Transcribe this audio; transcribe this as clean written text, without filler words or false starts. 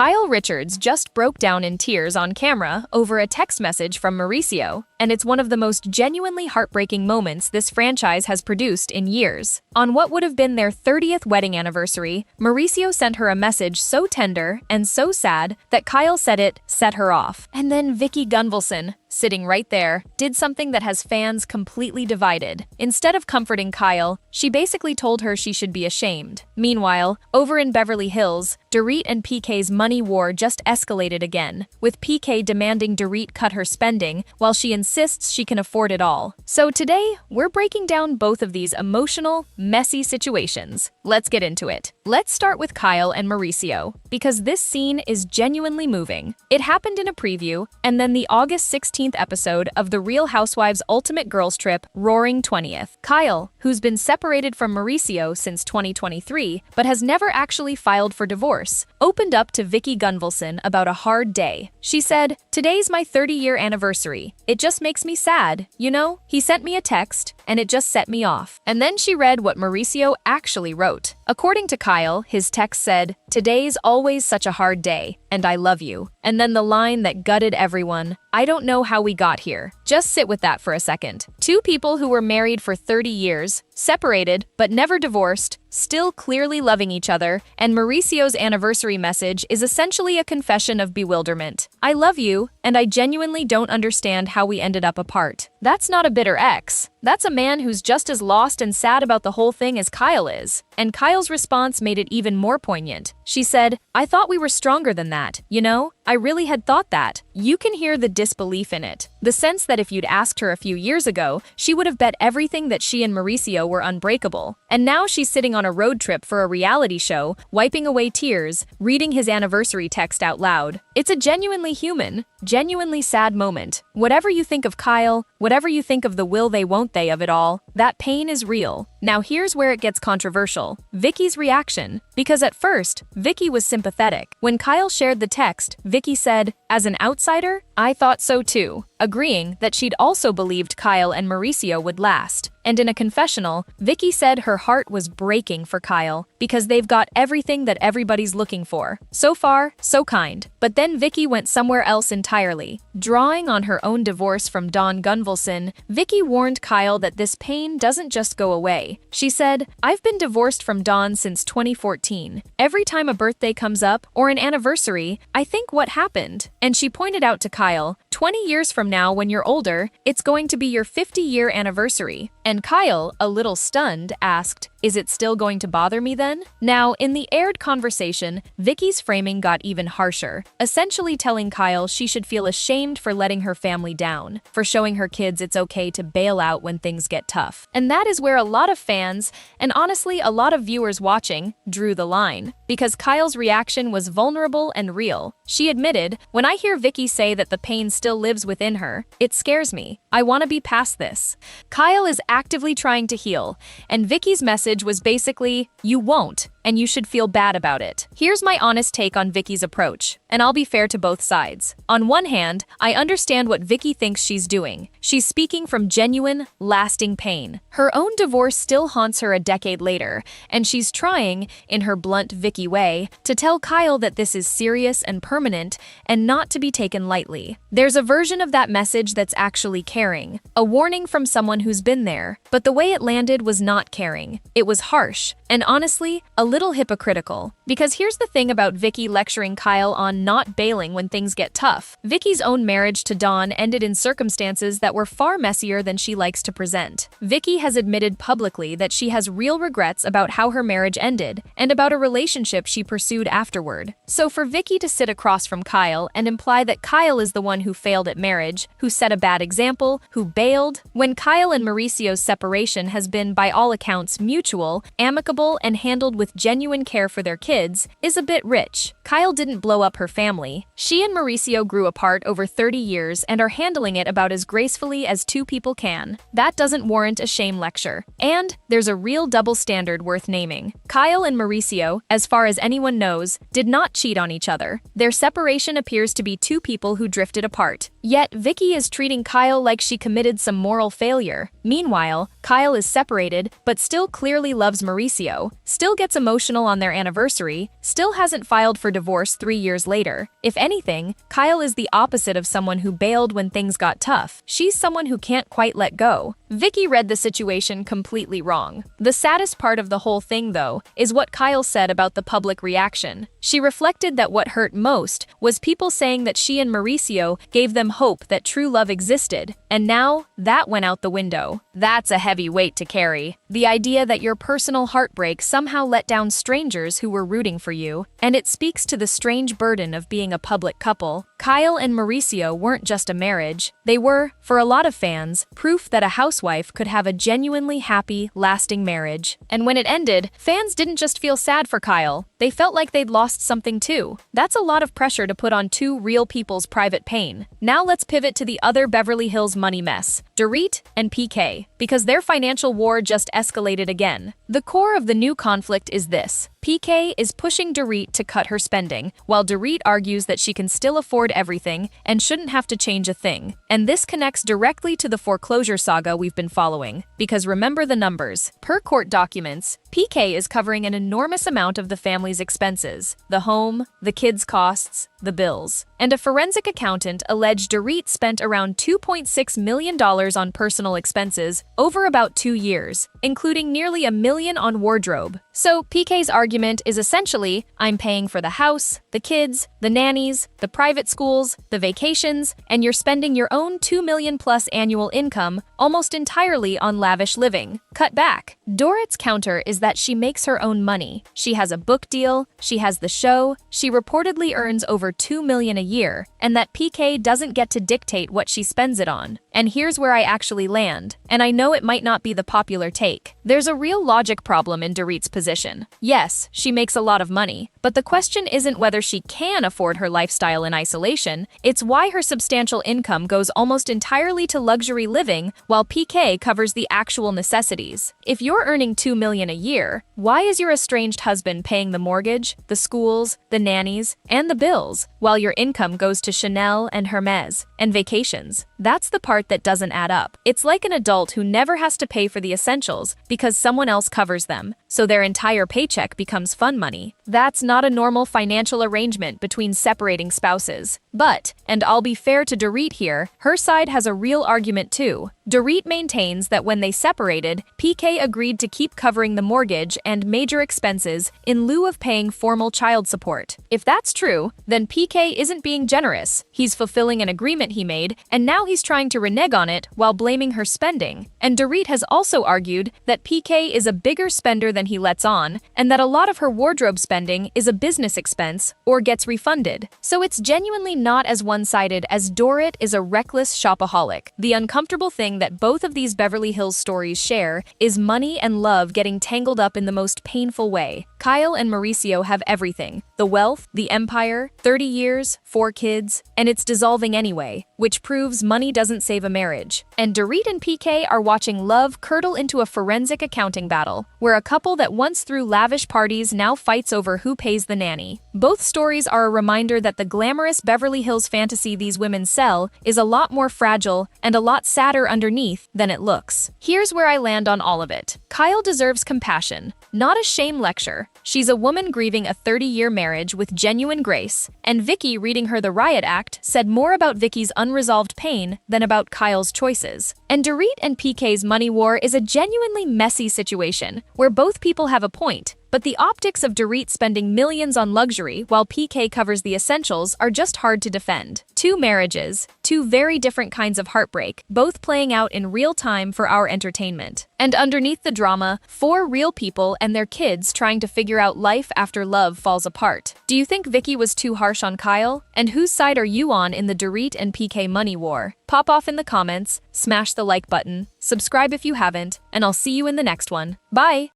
Kyle Richards just broke down in tears on camera over a text message from Mauricio, and it's one of the most genuinely heartbreaking moments this franchise has produced in years. On what would have been their 30th wedding anniversary, Mauricio sent her a message so tender and so sad that Kyle said it set her off. And then Vicki Gunvalson, sitting right there, did something that has fans completely divided. Instead of comforting Kyle, she basically told her she should be ashamed. Meanwhile, over in Beverly Hills, Dorit and PK's money war just escalated again, with PK demanding Dorit cut her spending while she insists she can afford it all. So today, we're breaking down both of these emotional, messy situations. Let's get into it. Let's start with Kyle and Mauricio, because this scene is genuinely moving. It happened in a preview, and then the August 16th episode of the Real Housewives Ultimate Girls Trip, Roaring 20th. Kyle, who's been separated from Mauricio since 2023, but has never actually filed for divorce, opened up to Vicki Gunvalson about a hard day. She said, "Today's my 30-year anniversary. It just makes me sad, you know? He sent me a text, and it just set me off." And then she read what Mauricio actually wrote. According to Kyle, his text said, "Today's always such a hard day, and I love you." And then the line that gutted everyone, "I don't know how we got here." Just sit with that for a second. Two people who were married for 30 years, separated but never divorced, still clearly loving each other, and Mauricio's anniversary message is essentially a confession of bewilderment. "I love you, and I genuinely don't understand how we ended up apart." That's not a bitter ex. That's a man who's just as lost and sad about the whole thing as Kyle is. And Kyle's response made it even more poignant. She said, "I thought we were stronger than that, you know? I really had thought that." You can hear the disbelief in it. The sense that if you'd asked her a few years ago, she would have bet everything that she and Mauricio were unbreakable. And now she's sitting on a road trip for a reality show, wiping away tears, reading his anniversary text out loud. It's a genuinely human, genuinely sad moment. Whatever you think of Kyle, whatever you think of the will they won't they of it all, that pain is real. Now here's where it gets controversial. Vicki's reaction. Because at first, Vicki was sympathetic. When Kyle shared the text, Vicki said, "As an outsider, I thought so too," agreeing that she'd also believed Kyle and Mauricio would last. And in a confessional, Vicki said her heart was breaking for Kyle because they've got everything that everybody's looking for. So far, so kind. But then Vicki went somewhere else entirely. Drawing on her own divorce from Dawn Gunvalson, Vicki warned Kyle that this pain doesn't just go away. She said, "I've been divorced from Dawn since 2014. Every time a birthday comes up or an anniversary, I think what happened." And she pointed out to Kyle, 20 years from now when you're older, it's going to be your 50-year anniversary. And Kyle, a little stunned, asked, "Is it still going to bother me then?" Now, in the aired conversation, Vicki's framing got even harsher, essentially telling Kyle she should feel ashamed for letting her family down, for showing her kids it's okay to bail out when things get tough. And that is where a lot of fans, and honestly a lot of viewers watching, drew the line. Because Kyle's reaction was vulnerable and real. She admitted, "When I hear Vicki say that the pain still lives within her, it scares me. I want to be past this." Kyle is actively trying to heal, and Vicki's message was basically, "You won't, and you should feel bad about it." Here's my honest take on Vicki's approach, and I'll be fair to both sides. On one hand, I understand what Vicki thinks she's doing. She's speaking from genuine, lasting pain. Her own divorce still haunts her a decade later, and she's trying, in her blunt Vicki way, to tell Kyle that this is serious and permanent and not to be taken lightly. There's a version of that message that's actually caring, a warning from someone who's been there, but the way it landed was not caring. It was harsh, and honestly, a little hypocritical. Because here's the thing about Vicki lecturing Kyle on not bailing when things get tough. Vicki's own marriage to Dawn ended in circumstances that were far messier than she likes to present. Vicki has admitted publicly that she has real regrets about how her marriage ended and about a relationship she pursued afterward. So for Vicki to sit across from Kyle and imply that Kyle is the one who failed at marriage, who set a bad example, who bailed, when Kyle and Mauricio's separation has been by all accounts mutual, amicable, and handled with genuine care for their kids, is a bit rich. Kyle didn't blow up her family. She and Mauricio grew apart over 30 years and are handling it about as gracefully as two people can. That doesn't warrant a shame lecture. And there's a real double standard worth naming. Kyle and Mauricio, as far as anyone knows, did not cheat on each other. Their separation appears to be two people who drifted apart. Yet, Vicki is treating Kyle like like she committed some moral failure. Meanwhile, Kyle is separated, but still clearly loves Mauricio, still gets emotional on their anniversary, still hasn't filed for divorce 3 years later. If anything, Kyle is the opposite of someone who bailed when things got tough. She's someone who can't quite let go. Vicki read the situation completely wrong. The saddest part of the whole thing, though, is what Kyle said about the public reaction. She reflected that what hurt most was people saying that she and Mauricio gave them hope that true love existed, and now that went out the window. That's a heavy weight to carry. The idea that your personal heartbreak somehow let down strangers who were rooting for you, and it speaks to the strange burden of being a public couple. Kyle and Mauricio weren't just a marriage. They were, for a lot of fans, proof that a housewife could have a genuinely happy, lasting marriage. And when it ended, fans didn't just feel sad for Kyle, they felt like they'd lost something too. That's a lot of pressure to put on two real people's private pain. Now let's pivot to the other Beverly Hills money mess, Dorit and PK, because their financial war just escalated again. The core of the new conflict is this. PK is pushing Dorit to cut her spending, while Dorit argues that she can still afford everything and shouldn't have to change a thing. And this connects directly to the foreclosure saga we've been following, because remember the numbers. Per court documents, PK is covering an enormous amount of the family's expenses: the home, the kids' costs, the bills. And a forensic accountant alleged Dorit spent around $2.6 million on personal expenses over about 2 years, including nearly $1 million on wardrobe. So PK's argument is essentially, I'm paying for the house, the kids, the nannies, the private schools, the vacations, and you're spending your own $2 million plus annual income almost entirely on lavish living. Cut back. Dorit's counter is that she makes her own money. She has a book deal, she has the show, she reportedly earns over $2 million a year, and that PK doesn't get to dictate what she spends it on. And here's where I actually land, and I know it might not be the popular take. There's a real logic problem in Dorit's position. Yes, she makes a lot of money, but the question isn't whether she can afford her lifestyle in isolation, it's why her substantial income goes almost entirely to luxury living while PK covers the actual necessities. If you're earning $2 million a year, why is your estranged husband paying the mortgage, the schools, the nannies, and the bills, while your income goes to Chanel and Hermes and vacations? That's the part that doesn't add up. It's like an adult who never has to pay for the essentials because someone else covers them, so their entire paycheck becomes fun money. That's not a normal financial arrangement between separating spouses. But, and I'll be fair to Dorit here, her side has a real argument too. Dorit maintains that when they separated, PK agreed to keep covering the mortgage and major expenses in lieu of paying formal child support. If that's true, then PK isn't being generous. He's fulfilling an agreement he made, and now he's trying to renege on it while blaming her spending. And Dorit has also argued that PK is a bigger spender than he lets on, and that a lot of her wardrobe spending is a business expense or gets refunded. So it's genuinely not as one-sided as Dorit is a reckless shopaholic. The uncomfortable thing that both of these Beverly Hills stories share is money and love getting tangled up in the most painful way. Kyle and Mauricio have everything: the wealth, the empire, 30 years, 4 kids, and it's dissolving anyway, which proves money doesn't save a marriage. And Dorit and PK are watching love curdle into a forensic accounting battle, where a couple that once threw lavish parties now fights over who pays the nanny. Both stories are a reminder that the glamorous Beverly Hills fantasy these women sell is a lot more fragile and a lot sadder underneath than it looks. Here's where I land on all of it. Kyle deserves compassion, not a shame lecture. She's a woman grieving a 30-year marriage with genuine grace, and Vicki reading her The Riot Act said more about Vicki's unresolved pain than about Kyle's choices. And Dorit and PK's money war is a genuinely messy situation, where both people have a point, but the optics of Dorit spending millions on luxury while PK covers the essentials are just hard to defend. Two marriages, two very different kinds of heartbreak, both playing out in real time for our entertainment. And underneath the drama, 4 real people and their kids trying to figure out life after love falls apart. Do you think Vicki was too harsh on Kyle? And whose side are you on in the Dorit and PK money war? Pop off in the comments, smash the like button, subscribe if you haven't, and I'll see you in the next one. Bye!